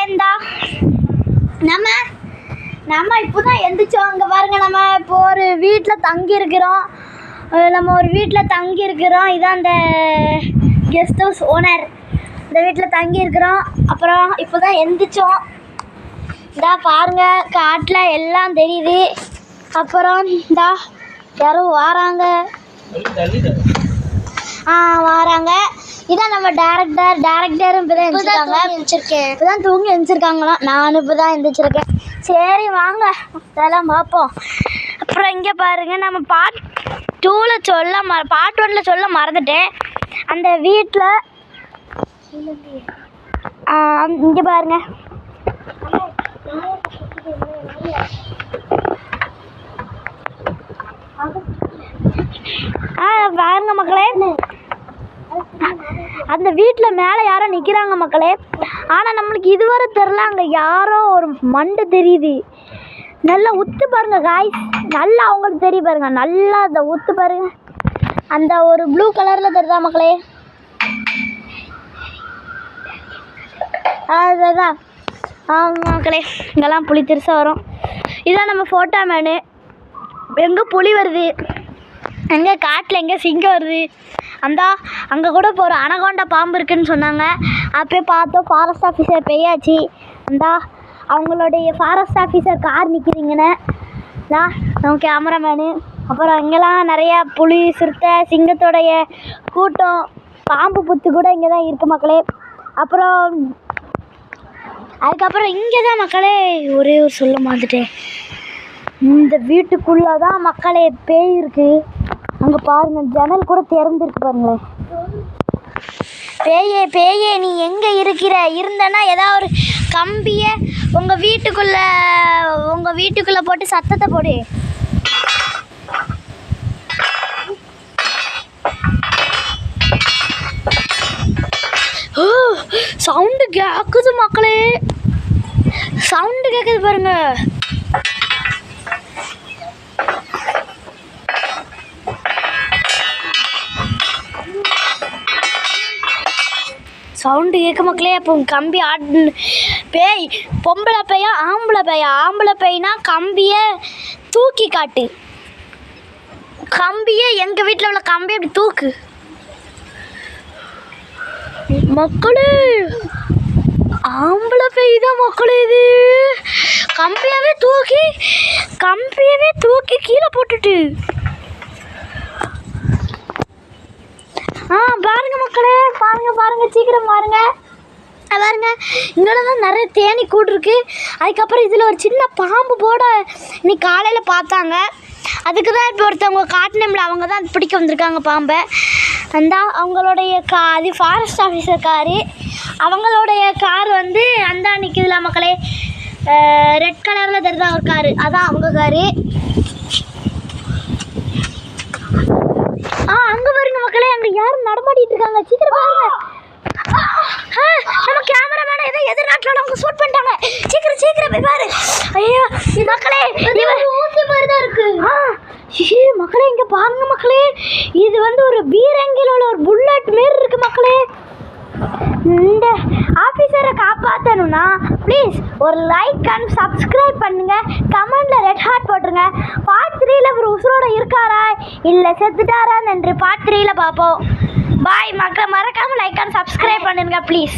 இந்தா நம்ம நம்ம இப்போ தான் எந்திரிச்சோம். அங்கே பாருங்கள், நம்ம இப்போ ஒரு வீட்டில் தங்கியிருக்கிறோம். இதான் அந்த கெஸ்ட் ஹவுஸ் ஓனர். இந்த வீட்டில் தங்கியிருக்கிறோம். அப்புறம் இப்போ தான் எந்திரிச்சோம். இந்தா பாருங்கள், காட்டில் எல்லாம் தெரியுது. அப்புறம் இந்தா யாரும் வராங்க. இதான் நம்ம டேரக்டரும் இப்போ தான் இப்போ தான் தூங்கி எழுந்திருக்காங்களாம். நானும் இப்போ தான் எழுந்திரிச்சிருக்கேன். சரி வாங்க அதெல்லாம் பார்ப்போம். அப்புறம் இங்கே பாருங்கள், நம்ம பார்ட் 1 சொல்ல மறந்துட்டேன். அந்த வீட்டில் இங்கே பாருங்க, பாருங்க மக்களே, அந்த வீட்டில் மேலே யாரோ நிற்கிறாங்க மக்களே. ஆனால் நம்மளுக்கு இதுவரை தெரில, அங்கே யாரோ ஒரு மண்டை தெரியுது. நல்லா உத்து பாருங்க காய்ஸ், நல்லா அவங்களுக்கு தெரிய பாருங்க. நல்லா அந்த உத்து பாருங்க, அந்த ஒரு ப்ளூ கலரில் தெரியுதா மக்களே? அதுதான் மக்களே, இங்கெல்லாம் புலி திருசாக வரும். இதான் நம்ம ஃபோட்டோ மேனு. எங்கே புலி வருது, எங்கே காட்டில் எங்கே சிங்கம் வருது. அங்கே கூட இப்போ ஒரு அனகோண்டா பாம்பு இருக்குதுன்னு சொன்னாங்க. அப்போயே பார்த்தோம். ஃபாரஸ்ட் ஆஃபீஸர் பெய்யாச்சு. அவங்களுடைய ஃபாரஸ்ட் ஆஃபீஸர் கார் நிற்கிறீங்கன்னு நம்ம கேமராமேனு. அப்புறம் இங்கெல்லாம் நிறையா புலி, சிறுத்தை, சிங்கத்தோடைய கூட்டம், பாம்பு புத்து கூட இங்கே தான் இருக்குது மக்களே. அதுக்கப்புறம் இங்கே தான் மக்களே ஒரே ஒரு சொல்ல மாந்துட்டேன். இந்த வீட்டுக்குள்ளே தான் மக்களே பேய் இருக்குது. அங்கே பாருங்கள், ஜன்னல் கூட திறந்துருக்கு பாருங்களேன். பேயே நீ எங்கே இருந்தனா ஏதாவது ஒரு கம்பியை உங்கள் வீட்டுக்குள்ளே போட்டு சத்தத்தை போடு. சவுண்டு கேட்குது மக்களே, சவுண்டு கேட்குது பாருங்க. சவுண்டு கேட்க மக்களே. அப்போ கம்பி பேய் பொம்பளை பேயா ஆம்பளை பேய்னா கம்பியை தூக்கி காட்டு. கம்பியை எங்கள் வீட்டில் உள்ள கம்பியை அப்படி தூக்கு மக்களே. ஆம்பளை பேய் தான் மக்களே. இது கம்பியவே தூக்கி கீழே போட்டுட்டு. பாருங்க மக்களே, பாருங்க சீக்கிரம் பாருங்க. இங்கே தான் நிறைய தேனி கூடு இருக்கு. அதுக்கப்புறம் இதில் ஒரு சின்ன பாம்பு போட இன்னைக்கு காலையில் பார்த்தாங்க. அதுக்கு தான் இப்போ ஒருத்தவங்க காட்டினோம்ல, அவங்க தான் பிடிக்க வந்திருக்காங்க பாம்பை. அவங்களுடைய அது ஃபாரஸ்ட் ஆஃபீஸர் காரு. அவங்களுடைய கார் அந்த நிற்குதுல மக்களே, ரெட் கலரில் தெரியுதா ஒரு காரு, அதான் அவங்க காரு. அங்கே பாருங்க மக்களே, அங்கே யாரும் நடமாடிட்டு இருக்காங்க. சீக்கிரம் பாருங்க. நம்ம கேமராமேனை ஏதோ எதிர்நாட்டில் அவங்க ஷூட் பண்ணிட்டாங்க. சீக்கிரம் போய் பாரு. ஐயோ மக்களே, ஊசி மாதிரி தான் இருக்கு. மக்களே இங்கே பாருங்க மக்களே, இது ஒரு பீரங்கில் உள்ள ஒரு புல்லட் மாரி இருக்கு மக்களே. இந்த ஆஃபீஸரை காப்பாற்றணும்னா ப்ளீஸ் ஒரு லைக் அண்ட் சப்ஸ்கிரைப் பண்ணுங்கள். கமெண்டில் ரெட் ஹார்ட் போட்டுருங்க. பார்ட் 3ல் ஒரு உசுரோட இருக்காரா இல்லை செத்துட்டாரான்னு என்று பார்ட் 3ல் பார்ப்போம். பாய் மக்கள், மறக்காமல் லைக் அண்ட் சப்ஸ்கிரைப் பண்ணுங்க ப்ளீஸ்.